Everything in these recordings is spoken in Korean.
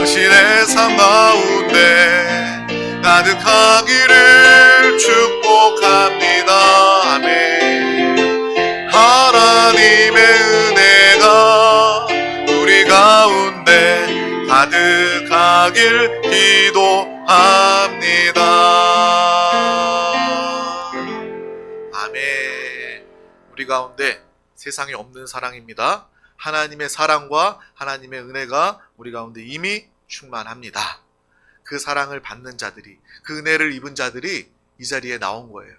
당신의 삶 가운데 가득하기를 축복합니다. 아멘. 하나님의 은혜가 우리 가운데 가득하길 기도합니다. 아멘. 우리 가운데 세상에 없는 사랑입니다. 하나님의 사랑과 하나님의 은혜가 우리 가운데 이미 충만합니다. 그 사랑을 받는 자들이, 그 은혜를 입은 자들이 이 자리에 나온 거예요.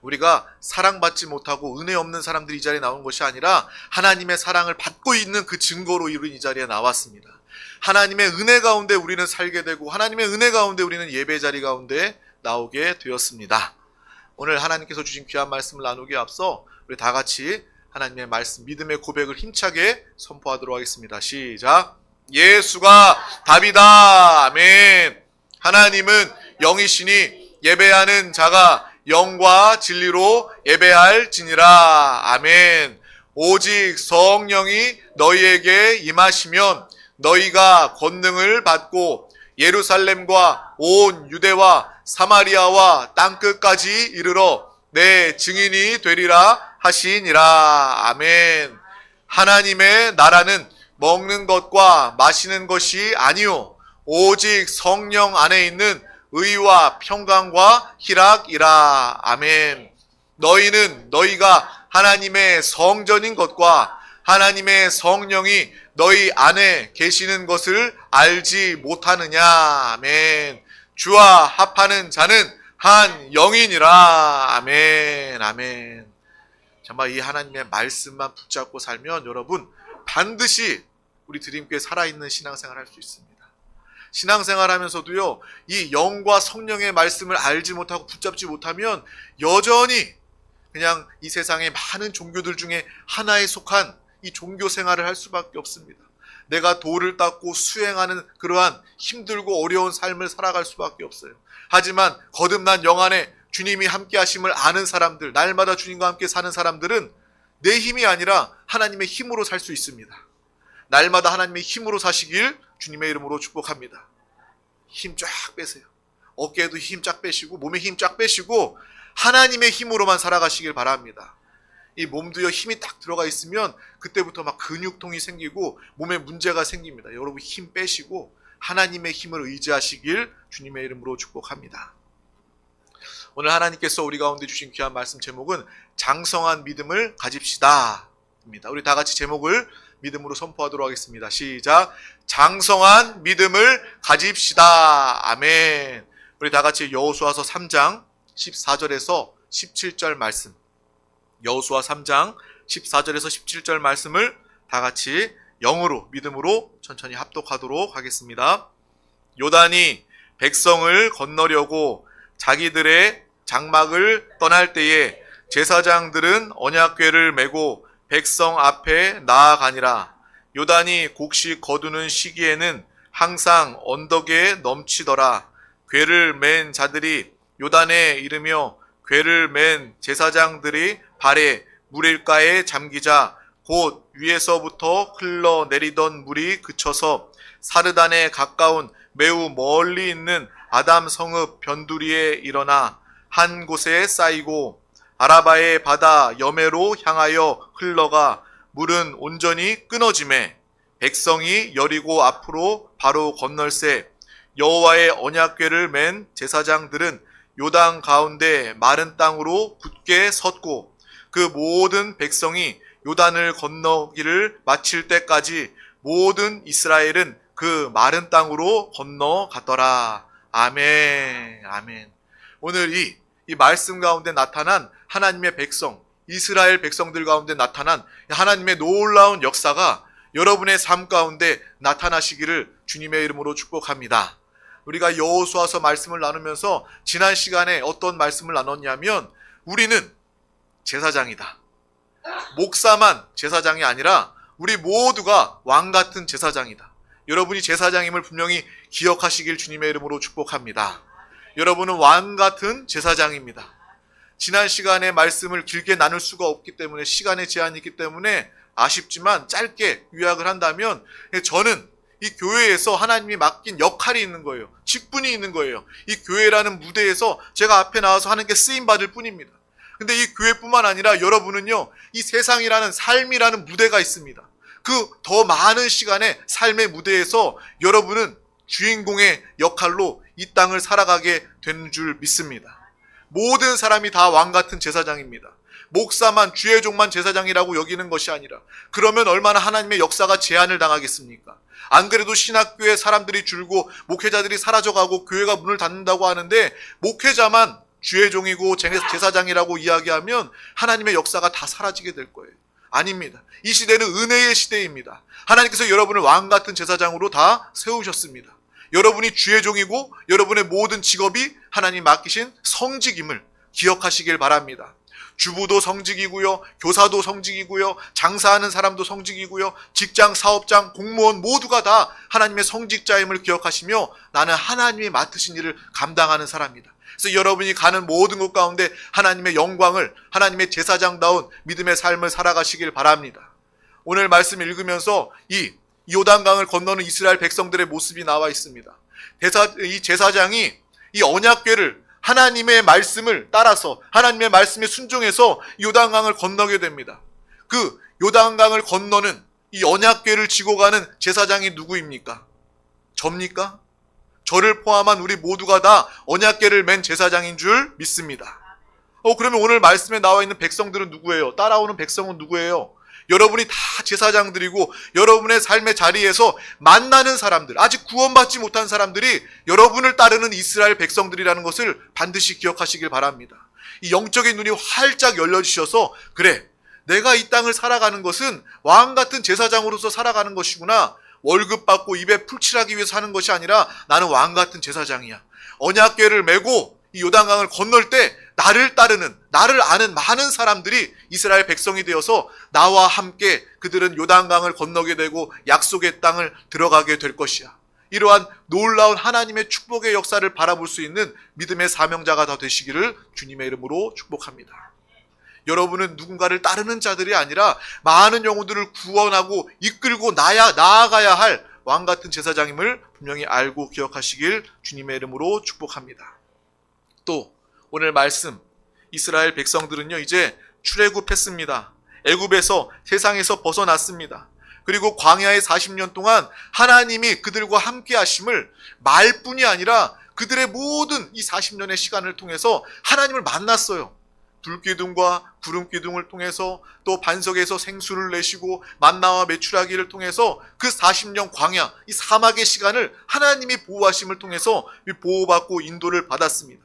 우리가 사랑받지 못하고 은혜 없는 사람들이 이 자리에 나온 것이 아니라 하나님의 사랑을 받고 있는 그 증거로 우리는 이 자리에 나왔습니다. 하나님의 은혜 가운데 우리는 살게 되고 하나님의 은혜 가운데 우리는 예배 자리 가운데 나오게 되었습니다. 오늘 하나님께서 주신 귀한 말씀을 나누기에 앞서 우리 다 같이 하나님의 말씀, 믿음의 고백을 힘차게 선포하도록 하겠습니다. 시작. 예수가 답이다. 아멘. 하나님은 영이시니 예배하는 자가 영과 진리로 예배할지니라. 아멘. 오직 성령이 너희에게 임하시면 너희가 권능을 받고 예루살렘과 온 유대와 사마리아와 땅끝까지 이르러 내 증인이 되리라 하시니라. 아멘. 하나님의 나라는 먹는 것과 마시는 것이 아니요 오직 성령 안에 있는 의와 평강과 희락이라. 아멘. 너희는 너희가 하나님의 성전인 것과 하나님의 성령이 너희 안에 계시는 것을 알지 못하느냐. 아멘. 주와 합하는 자는 한 영이니라. 아멘. 아멘. 정말 이 하나님의 말씀만 붙잡고 살면 여러분 반드시 우리 드림교회 살아있는 신앙생활 할 수 있습니다. 신앙생활 하면서도요, 이 영과 성령의 말씀을 알지 못하고 붙잡지 못하면 여전히 그냥 이 세상의 많은 종교들 중에 하나에 속한 이 종교 생활을 할 수밖에 없습니다. 내가 도를 닦고 수행하는 그러한 힘들고 어려운 삶을 살아갈 수밖에 없어요. 하지만 거듭난 영 안에 주님이 함께 하심을 아는 사람들, 날마다 주님과 함께 사는 사람들은 내 힘이 아니라 하나님의 힘으로 살 수 있습니다. 날마다 하나님의 힘으로 사시길 주님의 이름으로 축복합니다. 힘 쫙 빼세요. 어깨에도 힘 쫙 빼시고 몸에 힘 쫙 빼시고 하나님의 힘으로만 살아가시길 바랍니다. 이 몸도요 힘이 딱 들어가 있으면 그때부터 막 근육통이 생기고 몸에 문제가 생깁니다. 여러분 힘 빼시고 하나님의 힘을 의지하시길 주님의 이름으로 축복합니다. 오늘 하나님께서 우리 가운데 주신 귀한 말씀 제목은 장성한 믿음을 가집시다 입니다. 우리 다 같이 제목을 믿음으로 선포하도록 하겠습니다. 시작. 장성한 믿음을 가집시다. 아멘. 우리 다 같이 여호수아서 3장 14절에서 17절 말씀, 여호수아 3장 14절에서 17절 말씀을 다 같이 영으로 믿음으로 천천히 합독하도록 하겠습니다. 요단이 백성을 건너려고 자기들의 장막을 떠날 때에 제사장들은 언약궤를 메고 백성 앞에 나아가니라. 요단이 곡식 거두는 시기에는 항상 언덕에 넘치더라. 궤를 맨 자들이 요단에 이르며 궤를 맨 제사장들이 발에 물일가에 잠기자 곧 위에서부터 흘러내리던 물이 그쳐서 사르단에 가까운 매우 멀리 있는 아담 성읍 변두리에 일어나 한 곳에 쌓이고 아라바의 바다 여매로 향하여 흘러가 물은 온전히 끊어지매 백성이 여리고 앞으로 바로 건널새 여호와의 언약궤를 맨 제사장들은 요단 가운데 마른 땅으로 굳게 섰고 그 모든 백성이 요단을 건너기를 마칠 때까지 모든 이스라엘은 그 마른 땅으로 건너갔더라. 아멘. 아멘. 오늘 이 말씀 가운데 나타난 하나님의 백성, 이스라엘 백성들 가운데 나타난 하나님의 놀라운 역사가 여러분의 삶 가운데 나타나시기를 주님의 이름으로 축복합니다. 우리가 여호수아서 말씀을 나누면서 지난 시간에 어떤 말씀을 나눴냐면 우리는 제사장이다. 목사만 제사장이 아니라 우리 모두가 왕 같은 제사장이다. 여러분이 제사장임을 분명히 기억하시길 주님의 이름으로 축복합니다. 여러분은 왕 같은 제사장입니다. 지난 시간에 말씀을 길게 나눌 수가 없기 때문에 시간의 제한이 있기 때문에 아쉽지만 짧게 요약을 한다면 저는 이 교회에서 하나님이 맡긴 역할이 있는 거예요. 직분이 있는 거예요. 이 교회라는 무대에서 제가 앞에 나와서 하는 게 쓰임받을 뿐입니다. 근데 이 교회뿐만 아니라 여러분은요, 이 세상이라는 삶이라는 무대가 있습니다. 그 더 많은 시간의 삶의 무대에서 여러분은 주인공의 역할로 이 땅을 살아가게 되는 줄 믿습니다. 모든 사람이 다 왕같은 제사장입니다. 목사만, 주의 종만 제사장이라고 여기는 것이 아니라, 그러면 얼마나 하나님의 역사가 제한을 당하겠습니까? 안 그래도 신학교에 사람들이 줄고 목회자들이 사라져가고 교회가 문을 닫는다고 하는데, 목회자만 주의 종이고 제사장이라고 이야기하면 하나님의 역사가 다 사라지게 될 거예요. 아닙니다. 이 시대는 은혜의 시대입니다. 하나님께서 여러분을 왕같은 제사장으로 다 세우셨습니다. 여러분이 주의 종이고 여러분의 모든 직업이 하나님 맡기신 성직임을 기억하시길 바랍니다. 주부도 성직이고요, 교사도 성직이고요, 장사하는 사람도 성직이고요, 직장, 사업장, 공무원 모두가 다 하나님의 성직자임을 기억하시며 나는 하나님이 맡으신 일을 감당하는 사람이다. 그래서 여러분이 가는 모든 곳 가운데 하나님의 영광을, 하나님의 제사장다운 믿음의 삶을 살아가시길 바랍니다. 오늘 말씀 읽으면서 이 요단강을 건너는 이스라엘 백성들의 모습이 나와 있습니다. 이 제사장이 이 언약궤를, 하나님의 말씀을 따라서 하나님의 말씀에 순종해서 요단강을 건너게 됩니다. 그 요단강을 건너는 이 언약궤를 지고 가는 제사장이 누구입니까? 접니까? 저를 포함한 우리 모두가 다 언약궤를 맨 제사장인 줄 믿습니다. 그러면 오늘 말씀에 나와 있는 백성들은 누구예요? 따라오는 백성은 누구예요? 여러분이 다 제사장들이고 여러분의 삶의 자리에서 만나는 사람들, 아직 구원받지 못한 사람들이 여러분을 따르는 이스라엘 백성들이라는 것을 반드시 기억하시길 바랍니다. 이 영적인 눈이 활짝 열려주셔서, 그래, 내가 이 땅을 살아가는 것은 왕같은 제사장으로서 살아가는 것이구나. 월급 받고 입에 풀칠하기 위해서 하는 것이 아니라 나는 왕같은 제사장이야. 언약궤를 메고 이 요단강을 건널 때 나를 따르는, 나를 아는 많은 사람들이 이스라엘 백성이 되어서 나와 함께 그들은 요단강을 건너게 되고 약속의 땅을 들어가게 될 것이야. 이러한 놀라운 하나님의 축복의 역사를 바라볼 수 있는 믿음의 사명자가 다 되시기를 주님의 이름으로 축복합니다. 여러분은 누군가를 따르는 자들이 아니라 많은 영혼들을 구원하고 이끌고 나아가야 할 왕같은 제사장임을 분명히 알고 기억하시길 주님의 이름으로 축복합니다. 또 오늘 말씀, 이스라엘 백성들은요 이제 출애굽했습니다. 애굽에서, 세상에서 벗어났습니다. 그리고 광야의 40년 동안 하나님이 그들과 함께 하심을 말뿐이 아니라 그들의 모든 이 40년의 시간을 통해서 하나님을 만났어요. 불기둥과 구름기둥을 통해서, 또 반석에서 생수를 내시고 만나와 메추라기를 통해서 그 40년 광야, 이 사막의 시간을 하나님이 보호하심을 통해서 보호받고 인도를 받았습니다.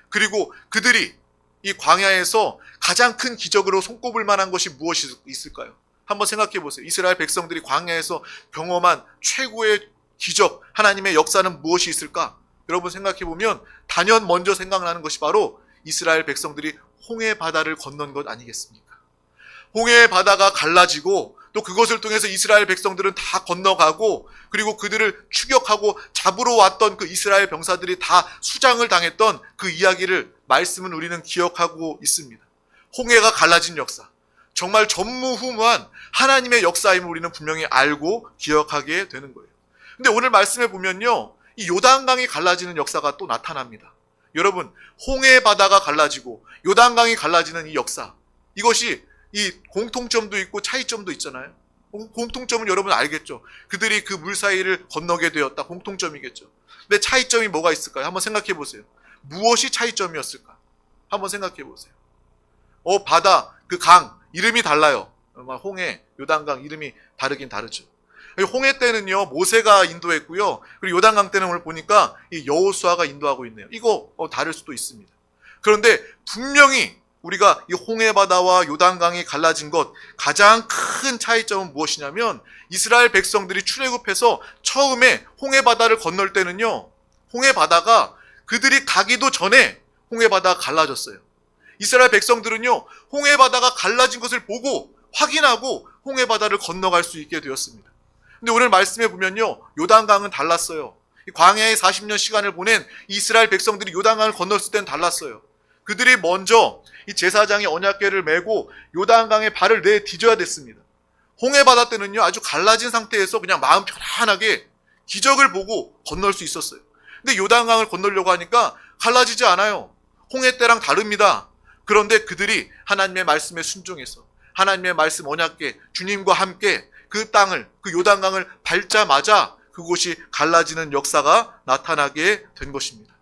그리고 그들이 이 광야에서 가장 큰 기적으로 손꼽을 만한 것이 무엇이 있을까요? 한번 생각해 보세요. 이스라엘 백성들이 광야에서 경험한 최고의 기적, 하나님의 역사는 무엇이 있을까? 여러분 생각해 보면 단연 먼저 생각나는 것이 바로 이스라엘 백성들이 홍해 바다를 건넌 것 아니겠습니까? 홍해 바다가 갈라지고 또 그것을 통해서 이스라엘 백성들은 다 건너가고, 그리고 그들을 추격하고 잡으러 왔던 그 이스라엘 병사들이 다 수장을 당했던 그 이야기를, 말씀은 우리는 기억하고 있습니다. 홍해가 갈라진 역사, 정말 전무후무한 하나님의 역사임을 우리는 분명히 알고 기억하게 되는 거예요. 근데 오늘 말씀에 보면요, 이 요단강이 갈라지는 역사가 또 나타납니다. 여러분, 홍해 바다가 갈라지고 요단강이 갈라지는 이 역사, 이것이 이 공통점도 있고 차이점도 있잖아요. 공통점은 여러분 알겠죠. 그들이 그 물 사이를 건너게 되었다. 공통점이겠죠. 근데 차이점이 뭐가 있을까요? 한번 생각해 보세요. 무엇이 차이점이었을까? 한번 생각해 보세요. 바다, 그 강, 이름이 달라요. 홍해, 요단강 이름이 다르긴 다르죠. 홍해 때는요, 모세가 인도했고요. 그리고 요단강 때는 오늘 보니까 이 여호수아가 인도하고 있네요. 이거 다를 수도 있습니다. 그런데 분명히 우리가 이 홍해 바다와 요단강이 갈라진 것, 가장 큰 차이점은 무엇이냐면, 이스라엘 백성들이 출애굽해서 처음에 홍해 바다를 건널 때는요, 홍해 바다가 그들이 가기도 전에 홍해 바다가 갈라졌어요. 이스라엘 백성들은요, 홍해 바다가 갈라진 것을 보고 확인하고 홍해 바다를 건너갈 수 있게 되었습니다. 근데 오늘 말씀해 보면요, 요단강은 달랐어요. 광야의 40년 시간을 보낸 이스라엘 백성들이 요단강을 건넜을 때는 달랐어요. 그들이 먼저 이 제사장이 언약궤를 메고 요단강에 발을 내디뎌야 됐습니다. 홍해 바다 때는요, 아주 갈라진 상태에서 그냥 마음 편안하게 기적을 보고 건널 수 있었어요. 근데 요단강을 건너려고 하니까 갈라지지 않아요. 홍해 때랑 다릅니다. 그런데 그들이 하나님의 말씀에 순종해서 하나님의 말씀 언약궤 주님과 함께 그 땅을, 그 요단강을 밟자마자 그곳이 갈라지는 역사가 나타나게 된 것입니다.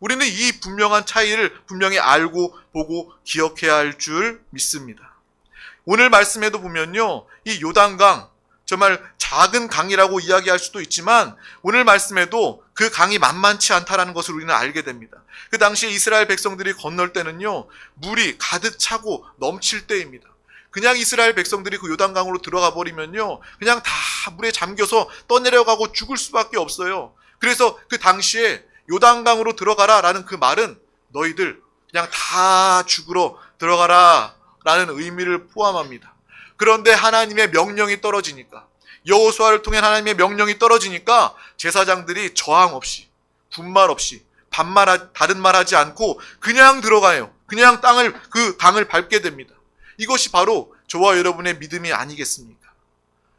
우리는 이 분명한 차이를 분명히 알고 보고 기억해야 할 줄 믿습니다. 오늘 말씀에도 보면요, 이 요단강, 정말 작은 강이라고 이야기할 수도 있지만 오늘 말씀에도 그 강이 만만치 않다라는 것을 우리는 알게 됩니다. 그 당시에 이스라엘 백성들이 건널 때는요, 물이 가득 차고 넘칠 때입니다. 그냥 이스라엘 백성들이 그 요단강으로 들어가 버리면요, 그냥 다 물에 잠겨서 떠내려가고 죽을 수밖에 없어요. 그래서 그 당시에 요단강으로 들어가라 라는 그 말은 너희들 그냥 다 죽으러 들어가라 라는 의미를 포함합니다. 그런데 하나님의 명령이 떨어지니까, 여호수아를 통해 하나님의 명령이 떨어지니까 제사장들이 저항 없이, 분말 없이, 다른 말 하지 않고 그냥 들어가요. 그냥 그 강을 밟게 됩니다. 이것이 바로 저와 여러분의 믿음이 아니겠습니까?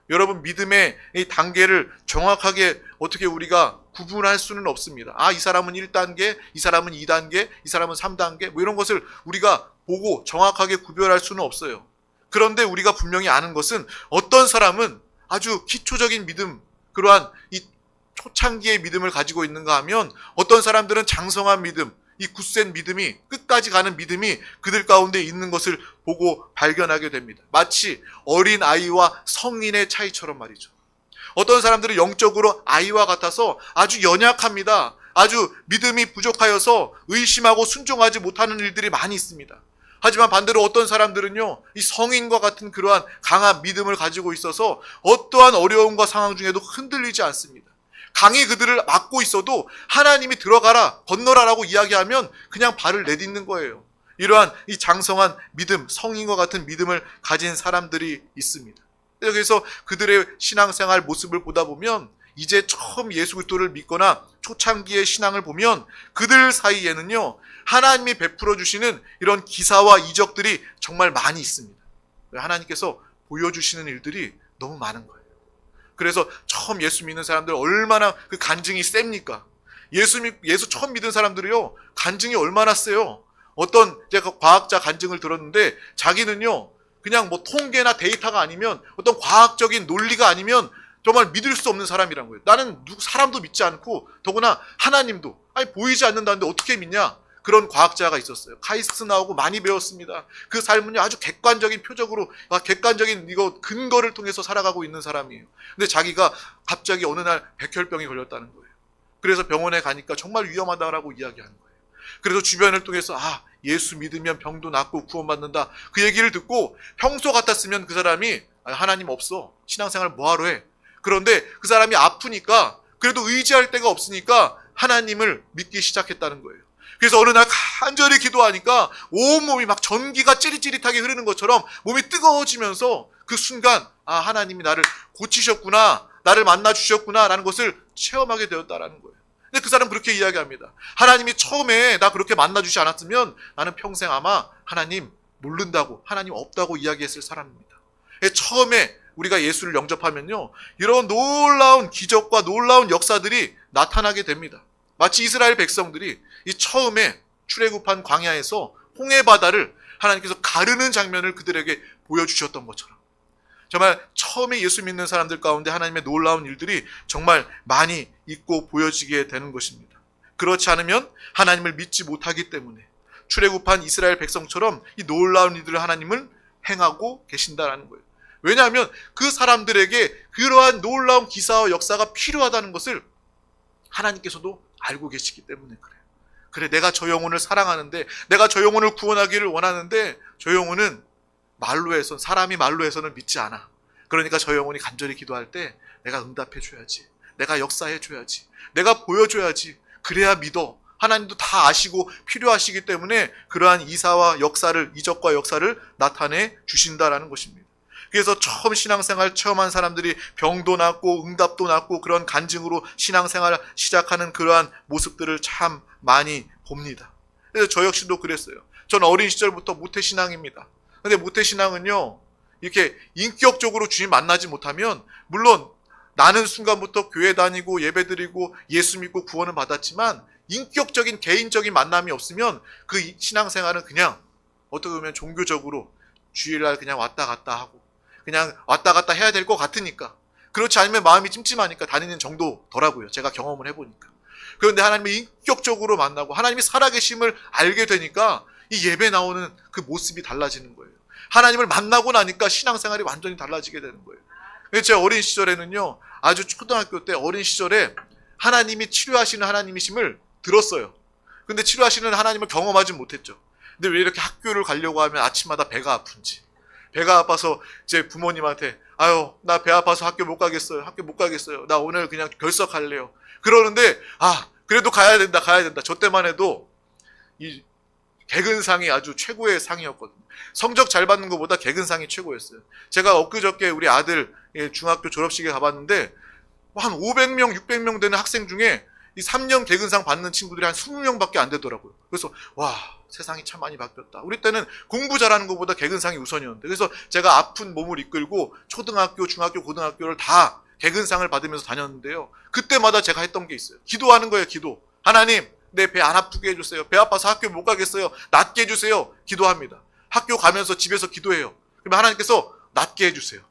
여러분, 믿음의 이 단계를 정확하게 어떻게 우리가 구분할 수는 없습니다. 아, 이 사람은 1단계, 이 사람은 2단계, 이 사람은 3단계, 뭐 이런 것을 우리가 보고 정확하게 구별할 수는 없어요. 그런데 우리가 분명히 아는 것은 어떤 사람은 아주 기초적인 믿음, 그러한 이 초창기의 믿음을 가지고 있는가 하면 어떤 사람들은 장성한 믿음, 이 굳센 믿음이, 끝까지 가는 믿음이 그들 가운데 있는 것을 보고 발견하게 됩니다. 마치 어린 아이와 성인의 차이처럼 말이죠. 어떤 사람들은 영적으로 아이와 같아서 아주 연약합니다. 아주 믿음이 부족하여서 의심하고 순종하지 못하는 일들이 많이 있습니다. 하지만 반대로 어떤 사람들은요, 이 성인과 같은 그러한 강한 믿음을 가지고 있어서 어떠한 어려움과 상황 중에도 흔들리지 않습니다. 강이 그들을 막고 있어도 하나님이 들어가라, 건너라라고 이야기하면 그냥 발을 내딛는 거예요. 이러한 이 장성한 믿음, 성인과 같은 믿음을 가진 사람들이 있습니다. 그래서 그들의 신앙생활 모습을 보다 보면 이제 처음 예수 그리스도를 믿거나 초창기의 신앙을 보면 그들 사이에는요, 하나님이 베풀어 주시는 이런 기사와 이적들이 정말 많이 있습니다. 하나님께서 보여주시는 일들이 너무 많은 거예요. 그래서 처음 예수 믿는 사람들 얼마나 그 간증이 셉니까? 예수 처음 믿은 사람들이요, 간증이 얼마나 세요. 어떤 제가 과학자 간증을 들었는데 자기는요, 그냥 뭐 통계나 데이터가 아니면 어떤 과학적인 논리가 아니면 정말 믿을 수 없는 사람이란 거예요. 나는 사람도 믿지 않고 더구나 하나님도 보이지 않는다는데 어떻게 믿냐? 그런 과학자가 있었어요. 카이스트 나오고 많이 배웠습니다. 그 삶은요, 아주 객관적인 표적으로, 객관적인 이거 근거를 통해서 살아가고 있는 사람이에요. 근데 자기가 갑자기 어느 날 백혈병이 걸렸다는 거예요. 그래서 병원에 가니까 정말 위험하다라고 이야기하는 거예요. 그래서 주변을 통해서 예수 믿으면 병도 낫고 구원받는다, 그 얘기를 듣고 평소 같았으면 그 사람이 하나님 없어, 신앙생활 뭐하러 해? 그런데 그 사람이 아프니까 그래도 의지할 데가 없으니까 하나님을 믿기 시작했다는 거예요. 그래서 어느 날 간절히 기도하니까 온몸이 막 전기가 찌릿찌릿하게 흐르는 것처럼 몸이 뜨거워지면서 그 순간 하나님이 나를 고치셨구나, 나를 만나주셨구나 라는 것을 체험하게 되었다라는 거예요. 근데 그 사람은 그렇게 이야기합니다. 하나님이 처음에 나 그렇게 만나주지 않았으면 나는 평생 아마 하나님 모른다고, 하나님 없다고 이야기했을 사람입니다. 처음에 우리가 예수를 영접하면요, 이런 놀라운 기적과 놀라운 역사들이 나타나게 됩니다. 마치 이스라엘 백성들이 이 처음에 출애굽한 광야에서 홍해 바다를 하나님께서 가르는 장면을 그들에게 보여주셨던 것처럼, 정말 처음에 예수 믿는 사람들 가운데 하나님의 놀라운 일들이 정말 많이 있고 보여지게 되는 것입니다. 그렇지 않으면 하나님을 믿지 못하기 때문에 출애굽한 이스라엘 백성처럼 이 놀라운 일들을 하나님을 행하고 계신다라는 거예요. 왜냐하면 그 사람들에게 그러한 놀라운 기사와 역사가 필요하다는 것을 하나님께서도 알고 계시기 때문에 그래요. 그래, 내가 저 영혼을 사랑하는데, 내가 저 영혼을 구원하기를 원하는데 저 영혼은 사람이 말로 해서는 믿지 않아. 그러니까 저 영혼이 간절히 기도할 때 내가 응답해 줘야지, 내가 역사해 줘야지, 내가 보여줘야지, 그래야 믿어. 하나님도 다 아시고 필요하시기 때문에 그러한 이적과 역사를 나타내 주신다라는 것입니다. 그래서 처음 신앙생활 체험한 사람들이 병도 낫고 응답도 낫고 그런 간증으로 신앙생활 시작하는 그러한 모습들을 참 많이 봅니다. 그래서 저 역시도 그랬어요. 저는 어린 시절부터 모태신앙입니다. 근데 모태신앙은요, 이렇게 인격적으로 주님 만나지 못하면, 물론 나는 순간부터 교회 다니고 예배드리고 예수 믿고 구원을 받았지만 인격적인 개인적인 만남이 없으면 그 신앙생활은 그냥 어떻게 보면 종교적으로 주일날 그냥 왔다 갔다 하고 그냥 왔다 갔다 해야 될 것 같으니까, 그렇지 않으면 마음이 찜찜하니까 다니는 정도더라고요. 제가 경험을 해보니까. 그런데 하나님을 인격적으로 만나고 하나님이 살아계심을 알게 되니까 이 예배 나오는 그 모습이 달라지는 거예요. 하나님을 만나고 나니까 신앙생활이 완전히 달라지게 되는 거예요. 제 어린 시절에는요, 아주 초등학교 때 어린 시절에 하나님이 치료하시는 하나님이심을 들었어요. 근데 치료하시는 하나님을 경험하지 못했죠. 근데 왜 이렇게 학교를 가려고 하면 아침마다 배가 아픈지, 배가 아파서 제 부모님한테 아유 나 배 아파서 학교 못 가겠어요. 나 오늘 그냥 결석할래요. 그러는데 그래도 가야 된다. 저 때만 해도 이 개근상이 아주 최고의 상이었거든요. 성적 잘 받는 것보다 개근상이 최고였어요. 제가 엊그저께 우리 아들 중학교 졸업식에 가봤는데 한 500명, 600명 되는 학생 중에 이 3년 개근상 받는 친구들이 한 20명밖에 안 되더라고요. 그래서 와, 세상이 참 많이 바뀌었다. 우리 때는 공부 잘하는 것보다 개근상이 우선이었는데, 그래서 제가 아픈 몸을 이끌고 초등학교, 중학교, 고등학교를 다 개근상을 받으면서 다녔는데요. 그때마다 제가 했던 게 있어요. 기도하는 거예요, 기도. 하나님, 내 배 안 아프게 해주세요. 배 아파서 학교 못 가겠어요. 낫게 해주세요. 기도합니다. 학교 가면서 집에서 기도해요. 그러면 하나님께서 낫게 해주세요.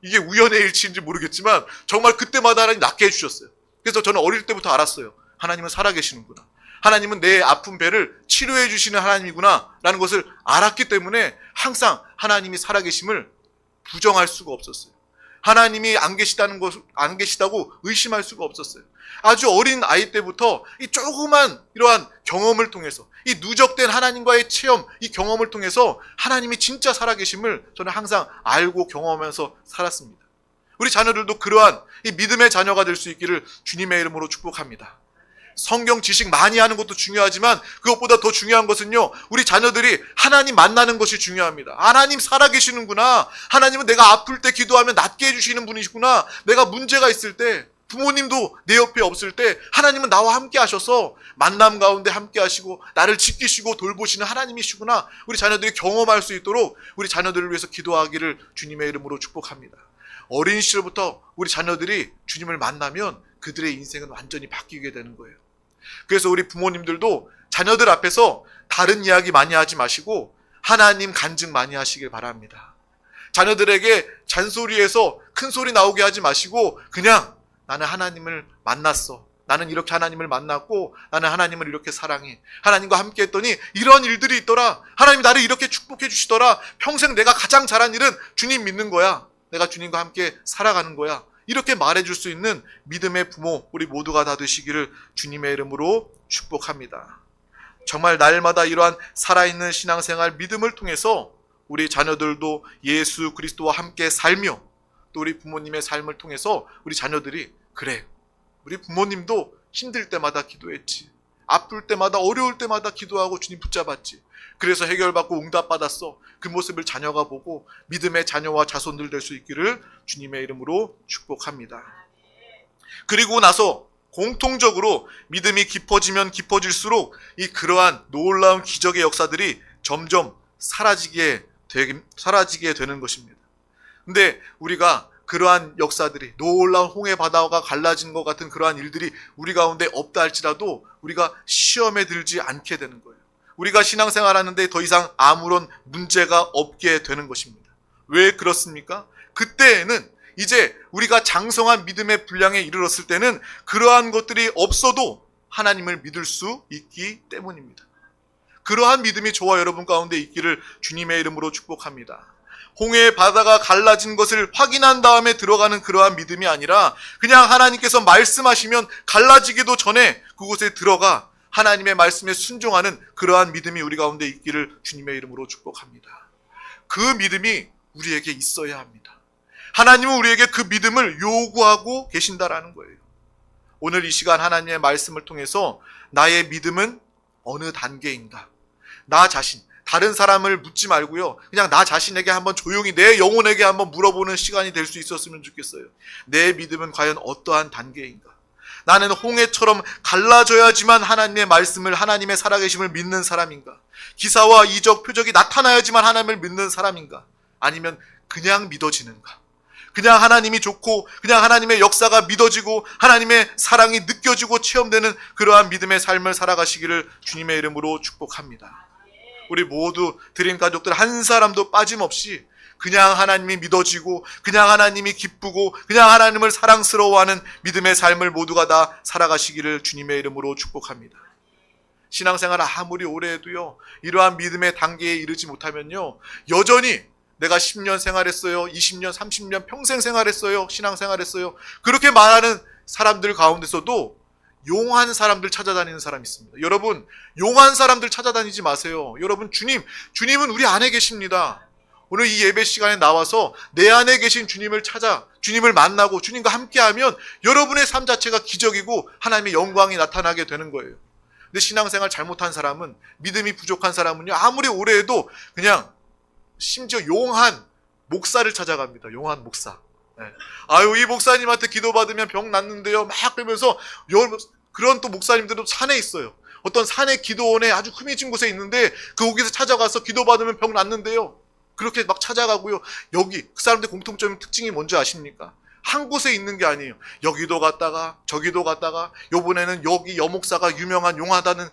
이게 우연의 일치인지 모르겠지만 정말 그때마다 하나님 낫게 해주셨어요. 그래서 저는 어릴 때부터 알았어요. 하나님은 살아계시는구나. 하나님은 내 아픈 배를 치료해 주시는 하나님이구나 라는 것을 알았기 때문에 항상 하나님이 살아계심을 부정할 수가 없었어요. 하나님이 안 계시다고 의심할 수가 없었어요. 아주 어린 아이 때부터 이 조그만 이러한 경험을 통해서, 이 누적된 하나님과의 체험, 이 경험을 통해서 하나님이 진짜 살아계심을 저는 항상 알고 경험하면서 살았습니다. 우리 자녀들도 그러한 이 믿음의 자녀가 될 수 있기를 주님의 이름으로 축복합니다. 성경 지식 많이 하는 것도 중요하지만 그것보다 더 중요한 것은요, 우리 자녀들이 하나님 만나는 것이 중요합니다. 하나님 살아계시는구나. 하나님은 내가 아플 때 기도하면 낫게 해주시는 분이시구나. 내가 문제가 있을 때, 부모님도 내 옆에 없을 때 하나님은 나와 함께 하셔서 만남 가운데 함께 하시고 나를 지키시고 돌보시는 하나님이시구나. 우리 자녀들이 경험할 수 있도록 우리 자녀들을 위해서 기도하기를 주님의 이름으로 축복합니다. 어린 시절부터 우리 자녀들이 주님을 만나면 그들의 인생은 완전히 바뀌게 되는 거예요. 그래서 우리 부모님들도 자녀들 앞에서 다른 이야기 많이 하지 마시고 하나님 간증 많이 하시길 바랍니다. 자녀들에게 잔소리해서 큰 소리 나오게 하지 마시고 그냥 나는 하나님을 만났어. 나는 이렇게 하나님을 만났고 나는 하나님을 이렇게 사랑해. 하나님과 함께 했더니 이런 일들이 있더라. 하나님이 나를 이렇게 축복해 주시더라. 평생 내가 가장 잘한 일은 주님 믿는 거야. 내가 주님과 함께 살아가는 거야. 이렇게 말해줄 수 있는 믿음의 부모 우리 모두가 다 되시기를 주님의 이름으로 축복합니다. 정말 날마다 이러한 살아있는 신앙생활 믿음을 통해서 우리 자녀들도 예수 그리스도와 함께 살며 또 우리 부모님의 삶을 통해서 우리 자녀들이 그래, 우리 부모님도 힘들 때마다 기도했지. 아플 때마다 어려울 때마다 기도하고 주님 붙잡았지. 그래서 해결받고 응답받았어. 그 모습을 자녀가 보고 믿음의 자녀와 자손들 될 수 있기를 주님의 이름으로 축복합니다. 그리고 나서 공통적으로 믿음이 깊어지면 깊어질수록 이 그러한 놀라운 기적의 역사들이 점점 사라지게 되는 것입니다. 근데 우리가 그러한 역사들이 놀라운 홍해 바다가 갈라진 것 같은 그러한 일들이 우리 가운데 없다 할지라도 우리가 시험에 들지 않게 되는 거예요. 우리가 신앙생활하는데 더 이상 아무런 문제가 없게 되는 것입니다. 왜 그렇습니까? 그때에는 이제 우리가 장성한 믿음의 분량에 이르렀을 때는 그러한 것들이 없어도 하나님을 믿을 수 있기 때문입니다. 그러한 믿음이 저와 여러분 가운데 있기를 주님의 이름으로 축복합니다. 홍해의 바다가 갈라진 것을 확인한 다음에 들어가는 그러한 믿음이 아니라 그냥 하나님께서 말씀하시면 갈라지기도 전에 그곳에 들어가 하나님의 말씀에 순종하는 그러한 믿음이 우리 가운데 있기를 주님의 이름으로 축복합니다. 그 믿음이 우리에게 있어야 합니다. 하나님은 우리에게 그 믿음을 요구하고 계신다라는 거예요. 오늘 이 시간 하나님의 말씀을 통해서 나의 믿음은 어느 단계인가? 나 자신, 다른 사람을 묻지 말고요. 그냥 나 자신에게 한번 조용히 내 영혼에게 한번 물어보는 시간이 될 수 있었으면 좋겠어요. 내 믿음은 과연 어떠한 단계인가? 나는 홍해처럼 갈라져야지만 하나님의 말씀을, 하나님의 살아계심을 믿는 사람인가? 기사와 이적, 표적이 나타나야지만 하나님을 믿는 사람인가? 아니면 그냥 믿어지는가? 그냥 하나님이 좋고 그냥 하나님의 역사가 믿어지고 하나님의 사랑이 느껴지고 체험되는 그러한 믿음의 삶을 살아가시기를 주님의 이름으로 축복합니다. 우리 모두 드림 가족들 한 사람도 빠짐없이 그냥 하나님이 믿어지고 그냥 하나님이 기쁘고 그냥 하나님을 사랑스러워하는 믿음의 삶을 모두가 다 살아가시기를 주님의 이름으로 축복합니다. 신앙생활 아무리 오래 해도요, 이러한 믿음의 단계에 이르지 못하면요, 여전히 내가 10년 생활했어요, 20년, 30년 평생 생활했어요, 신앙생활했어요, 그렇게 말하는 사람들 가운데서도 용한 사람들 찾아다니는 사람이 있습니다. 여러분, 용한 사람들 찾아다니지 마세요. 여러분, 주님은 우리 안에 계십니다. 오늘 이 예배 시간에 나와서 내 안에 계신 주님을 찾아 주님을 만나고 주님과 함께하면 여러분의 삶 자체가 기적이고 하나님의 영광이 나타나게 되는 거예요. 근데 신앙생활 잘못한 사람은, 믿음이 부족한 사람은요, 아무리 오래 해도 그냥 심지어 용한 목사를 찾아갑니다. 용한 목사. 네. 아유, 이 목사님한테 기도받으면 병 낫는데요, 막 그러면서. 그런 또 목사님들도 산에 있어요. 어떤 산의 기도원에 아주 흠이진 곳에 있는데 거기서 찾아가서 기도받으면 병 낫는데요, 그렇게 막 찾아가고요. 여기 그 사람들 공통점인 특징이 뭔지 아십니까? 한 곳에 있는 게 아니에요. 여기도 갔다가 저기도 갔다가, 요번에는 여기 여목사가 유명한 용하다는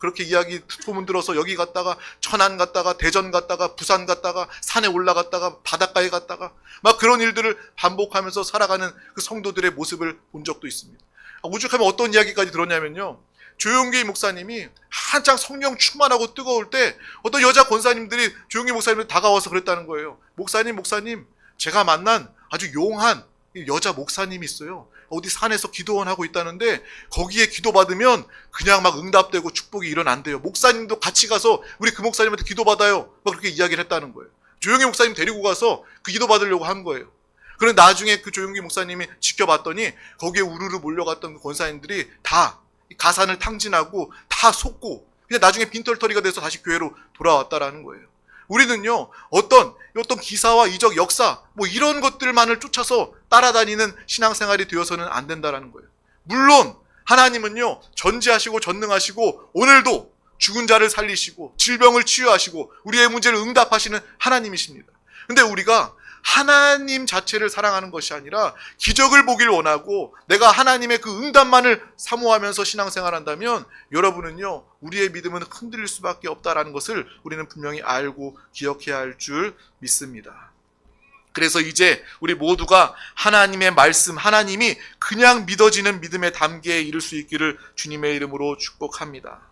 그렇게 이야기 소문 들어서 여기 갔다가 천안 갔다가 대전 갔다가 부산 갔다가 산에 올라갔다가 바닷가에 갔다가 막 그런 일들을 반복하면서 살아가는 그 성도들의 모습을 본 적도 있습니다. 오죽하면 어떤 이야기까지 들었냐면요, 조용기 목사님이 한창 성령 충만하고 뜨거울 때 어떤 여자 권사님들이 조용기 목사님한테 다가와서 그랬다는 거예요. 목사님, 제가 만난 아주 용한 여자 목사님이 있어요. 어디 산에서 기도원 하고 있다는데 거기에 기도받으면 그냥 막 응답되고 축복이 일어난대요. 목사님도 같이 가서 우리 그 목사님한테 기도받아요, 막 그렇게 이야기를 했다는 거예요. 조용기 목사님 데리고 가서 그 기도받으려고 한 거예요. 그런데 나중에 그 조용기 목사님이 지켜봤더니 거기에 우르르 몰려갔던 그 권사님들이 다 가산을 탕진하고 다 속고 그냥 나중에 빈털터리가 돼서 다시 교회로 돌아왔다라는 거예요. 우리는요, 어떤 기사와 이적, 역사 뭐 이런 것들만을 쫓아서 따라다니는 신앙생활이 되어서는 안 된다라는 거예요. 물론 하나님은요, 전지하시고 전능하시고 오늘도 죽은 자를 살리시고 질병을 치유하시고 우리의 문제를 응답하시는 하나님이십니다. 근데 우리가 하나님 자체를 사랑하는 것이 아니라 기적을 보길 원하고 내가 하나님의 그 응답만을 사모하면서 신앙생활한다면 여러분은요, 우리의 믿음은 흔들릴 수밖에 없다라는 것을 우리는 분명히 알고 기억해야 할 줄 믿습니다. 그래서 이제 우리 모두가 하나님의 말씀, 하나님이 그냥 믿어지는 믿음의 단계에 이를 수 있기를 주님의 이름으로 축복합니다.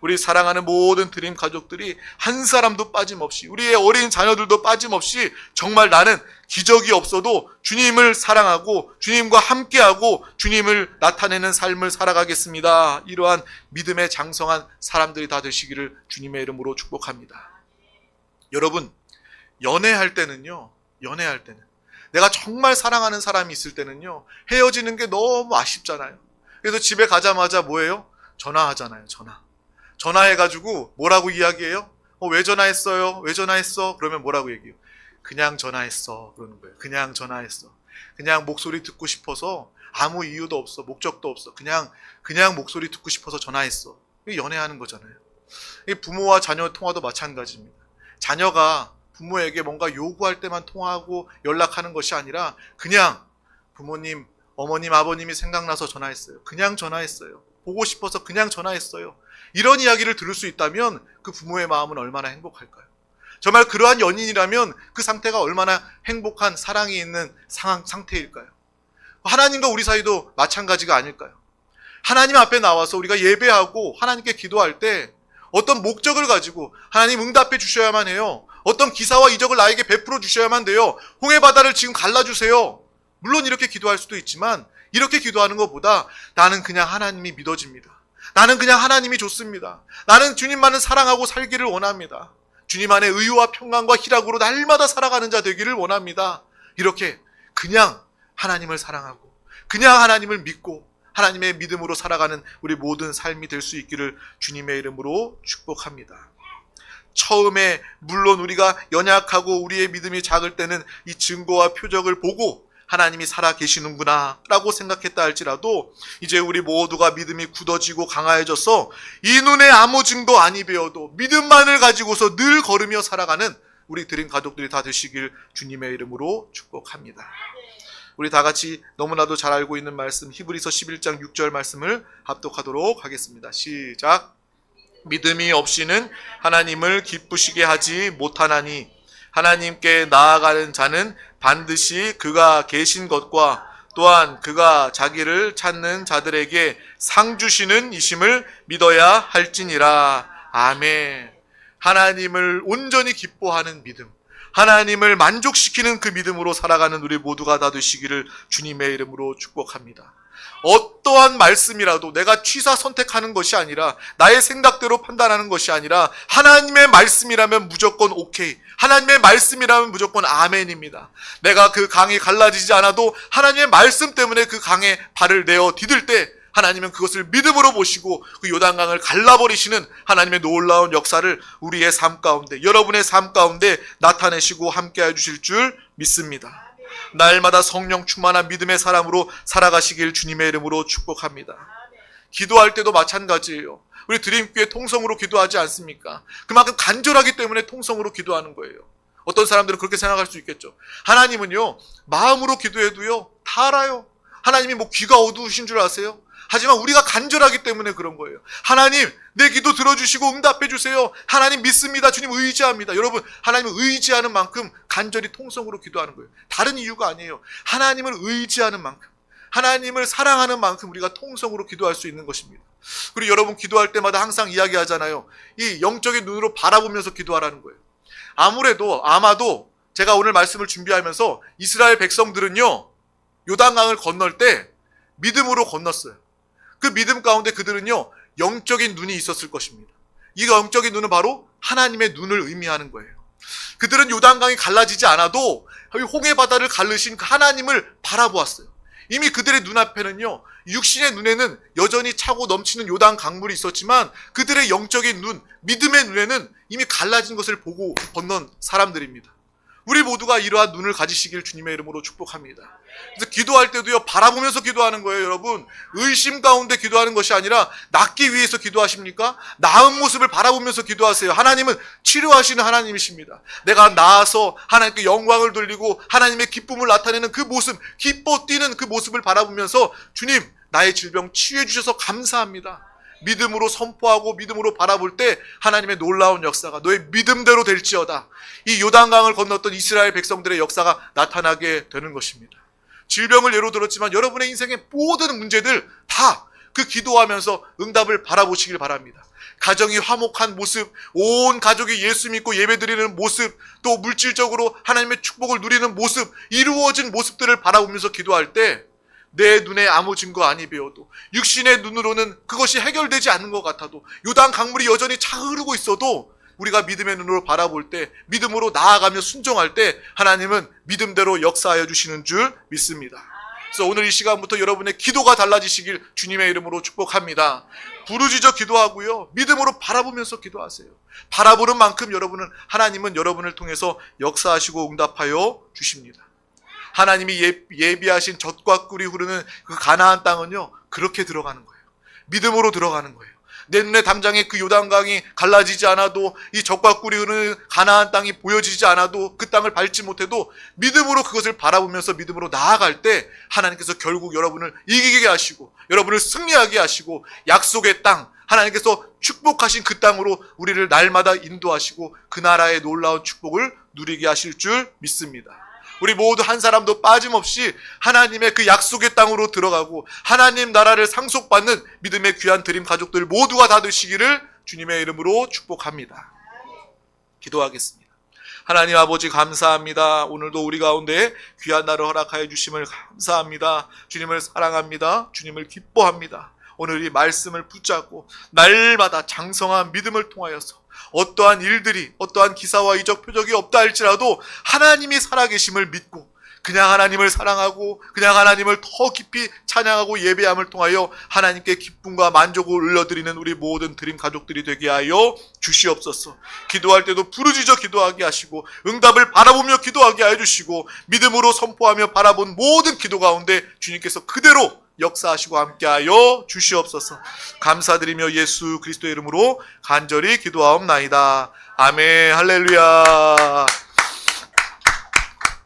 우리 사랑하는 모든 드림 가족들이 한 사람도 빠짐없이, 우리의 어린 자녀들도 빠짐없이 정말 나는 기적이 없어도 주님을 사랑하고 주님과 함께하고 주님을 나타내는 삶을 살아가겠습니다, 이러한 믿음의 장성한 사람들이 다 되시기를 주님의 이름으로 축복합니다. 여러분, 연애할 때는 내가 정말 사랑하는 사람이 있을 때는요, 헤어지는 게 너무 아쉽잖아요. 그래서 집에 가자마자 뭐예요? 전화하잖아요. 전화해가지고 뭐라고 이야기해요? 왜 전화했어요? 왜 전화했어? 그러면 뭐라고 얘기해요? 그냥 전화했어, 그러는 거예요. 그냥 전화했어. 그냥 목소리 듣고 싶어서, 아무 이유도 없어, 목적도 없어, 그냥 목소리 듣고 싶어서 전화했어. 이게 연애하는 거잖아요. 부모와 자녀 통화도 마찬가지입니다. 자녀가 부모에게 뭔가 요구할 때만 통화하고 연락하는 것이 아니라 그냥 부모님, 어머님, 아버님이 생각나서 전화했어요. 그냥 전화했어요. 보고 싶어서 그냥 전화했어요. 이런 이야기를 들을 수 있다면 그 부모의 마음은 얼마나 행복할까요? 정말 그러한 연인이라면 그 상태가 얼마나 행복한 사랑이 있는 상태일까요? 하나님과 우리 사이도 마찬가지가 아닐까요? 하나님 앞에 나와서 우리가 예배하고 하나님께 기도할 때 어떤 목적을 가지고 하나님 응답해 주셔야만 해요. 어떤 기사와 이적을 나에게 베풀어 주셔야만 돼요. 홍해 바다를 지금 갈라주세요. 물론 이렇게 기도할 수도 있지만 이렇게 기도하는 것보다 나는 그냥 하나님이 믿어집니다. 나는 그냥 하나님이 좋습니다. 나는 주님만을 사랑하고 살기를 원합니다. 주님 안에 의와 평강과 희락으로 날마다 살아가는 자 되기를 원합니다. 이렇게 그냥 하나님을 사랑하고 그냥 하나님을 믿고 하나님의 믿음으로 살아가는 우리 모든 삶이 될 수 있기를 주님의 이름으로 축복합니다. 처음에 물론 우리가 연약하고 우리의 믿음이 작을 때는 이 증거와 표적을 보고 하나님이 살아 계시는구나 라고 생각했다 할지라도 이제 우리 모두가 믿음이 굳어지고 강화해져서 이 눈에 아무 증거 아니 배어도 믿음만을 가지고서 늘 걸으며 살아가는 우리 드림 가족들이 다 되시길 주님의 이름으로 축복합니다. 우리 다 같이 너무나도 잘 알고 있는 말씀 히브리서 11장 6절 말씀을 합독하도록 하겠습니다. 시작. 믿음이 없이는 하나님을 기쁘시게 하지 못하나니 하나님께 나아가는 자는 반드시 그가 계신 것과 또한 그가 자기를 찾는 자들에게 상 주시는 이심을 믿어야 할지니라. 아멘. 하나님을 온전히 기뻐하는 믿음, 하나님을 만족시키는 그 믿음으로 살아가는 우리 모두가 다 되시기를 주님의 이름으로 축복합니다. 어떠한 말씀이라도 내가 취사 선택하는 것이 아니라 나의 생각대로 판단하는 것이 아니라 하나님의 말씀이라면 무조건 오케이, 하나님의 말씀이라면 무조건 아멘입니다. 내가 그 강이 갈라지지 않아도 하나님의 말씀 때문에 그 강에 발을 내어 디딜 때 하나님은 그것을 믿음으로 보시고 그 요단강을 갈라버리시는 하나님의 놀라운 역사를 우리의 삶 가운데, 여러분의 삶 가운데 나타내시고 함께해 주실 줄 믿습니다. 날마다 성령 충만한 믿음의 사람으로 살아가시길 주님의 이름으로 축복합니다. 기도할 때도 마찬가지예요. 우리 드림교회 통성으로 기도하지 않습니까? 그만큼 간절하기 때문에 통성으로 기도하는 거예요. 어떤 사람들은 그렇게 생각할 수 있겠죠. 하나님은요, 마음으로 기도해도요 다 알아요. 하나님이 뭐 귀가 어두우신 줄 아세요? 하지만 우리가 간절하기 때문에 그런 거예요. 하나님, 내 기도 들어주시고 응답해 주세요. 하나님 믿습니다. 주님 의지합니다. 여러분, 하나님을 의지하는 만큼 간절히 통성으로 기도하는 거예요. 다른 이유가 아니에요. 하나님을 의지하는 만큼, 하나님을 사랑하는 만큼 우리가 통성으로 기도할 수 있는 것입니다. 그리고 여러분, 기도할 때마다 항상 이야기하잖아요. 이 영적인 눈으로 바라보면서 기도하라는 거예요. 아마도 제가 오늘 말씀을 준비하면서 이스라엘 백성들은요, 요단강을 건널 때 믿음으로 건넜어요. 그 믿음 가운데 그들은요, 영적인 눈이 있었을 것입니다. 이 영적인 눈은 바로 하나님의 눈을 의미하는 거예요. 그들은 요단강이 갈라지지 않아도 홍해 바다를 가르신 그 하나님을 바라보았어요. 이미 그들의 눈앞에는요, 육신의 눈에는 여전히 차고 넘치는 요단 강물이 있었지만 그들의 영적인 눈, 믿음의 눈에는 이미 갈라진 것을 보고 건넌 사람들입니다. 우리 모두가 이러한 눈을 가지시길 주님의 이름으로 축복합니다. 그래서 기도할 때도요, 바라보면서 기도하는 거예요, 여러분. 의심 가운데 기도하는 것이 아니라 낫기 위해서 기도하십니까? 나은 모습을 바라보면서 기도하세요. 하나님은 치료하시는 하나님이십니다. 내가 나아서 하나님께 영광을 돌리고 하나님의 기쁨을 나타내는 그 모습, 기뻐 뛰는 그 모습을 바라보면서 주님, 나의 질병 치유해 주셔서 감사합니다. 믿음으로 선포하고 믿음으로 바라볼 때 하나님의 놀라운 역사가 너의 믿음대로 될지어다. 이 요단강을 건넜던 이스라엘 백성들의 역사가 나타나게 되는 것입니다. 질병을 예로 들었지만 여러분의 인생의 모든 문제들 다 그 기도하면서 응답을 바라보시길 바랍니다. 가정이 화목한 모습, 온 가족이 예수 믿고 예배드리는 모습, 또 물질적으로 하나님의 축복을 누리는 모습, 이루어진 모습들을 바라보면서 기도할 때 내 눈에 아무 증거 아니 배워도, 육신의 눈으로는 그것이 해결되지 않는 것 같아도, 요단 강물이 여전히 차흐르고 있어도 우리가 믿음의 눈으로 바라볼 때, 믿음으로 나아가며 순종할 때 하나님은 믿음대로 역사하여 주시는 줄 믿습니다. 그래서 오늘 이 시간부터 여러분의 기도가 달라지시길 주님의 이름으로 축복합니다. 부르짖어 기도하고요, 믿음으로 바라보면서 기도하세요. 바라보는 만큼 하나님은 여러분을 통해서 역사하시고 응답하여 주십니다. 하나님이 예비하신 젖과 꿀이 흐르는 그 가나안 땅은요, 그렇게 들어가는 거예요. 믿음으로 들어가는 거예요. 내 눈에 담장에 그 요단강이 갈라지지 않아도, 이 젖과 꿀이 흐르는 가나안 땅이 보여지지 않아도, 그 땅을 밟지 못해도 믿음으로 그것을 바라보면서 믿음으로 나아갈 때 하나님께서 결국 여러분을 이기게 하시고 여러분을 승리하게 하시고 약속의 땅, 하나님께서 축복하신 그 땅으로 우리를 날마다 인도하시고 그 나라의 놀라운 축복을 누리게 하실 줄 믿습니다. 우리 모두 한 사람도 빠짐없이 하나님의 그 약속의 땅으로 들어가고 하나님 나라를 상속받는 믿음의 귀한 드림 가족들 모두가 다 되시기를 주님의 이름으로 축복합니다. 기도하겠습니다. 하나님 아버지 감사합니다. 오늘도 우리 가운데 귀한 날을 허락하여 주심을 감사합니다. 주님을 사랑합니다. 주님을 기뻐합니다. 오늘 이 말씀을 붙잡고 날마다 장성한 믿음을 통하여서 어떠한 일들이, 어떠한 기사와 이적 표적이 없다 할지라도 하나님이 살아계심을 믿고 그냥 하나님을 사랑하고 그냥 하나님을 더 깊이 찬양하고 예배함을 통하여 하나님께 기쁨과 만족을 올려드리는 우리 모든 드림 가족들이 되게 하여 주시옵소서. 기도할 때도 부르짖어 기도하게 하시고 응답을 바라보며 기도하게 하여 주시고 믿음으로 선포하며 바라본 모든 기도 가운데 주님께서 그대로 역사하시고 함께하여 주시옵소서. 감사드리며 예수 그리스도의 이름으로 간절히 기도하옵나이다. 아멘. 할렐루야.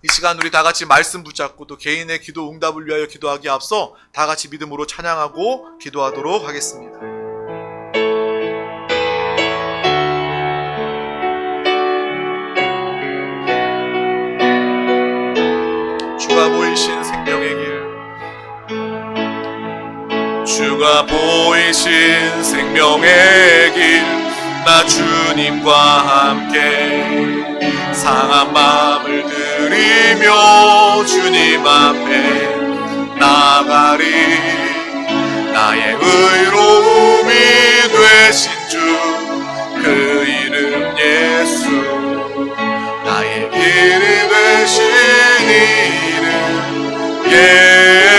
이 시간 우리 다 같이 말씀 붙잡고 또 개인의 기도 응답을 위하여 기도하기에 앞서 다 같이 믿음으로 찬양하고 기도하도록 하겠습니다. 주가 보이신 생명의 길, 주가 보이신 생명의 길, 나 주님과 함께 상한 마음을 들이며 주님 앞에 나가리. 나의 의로운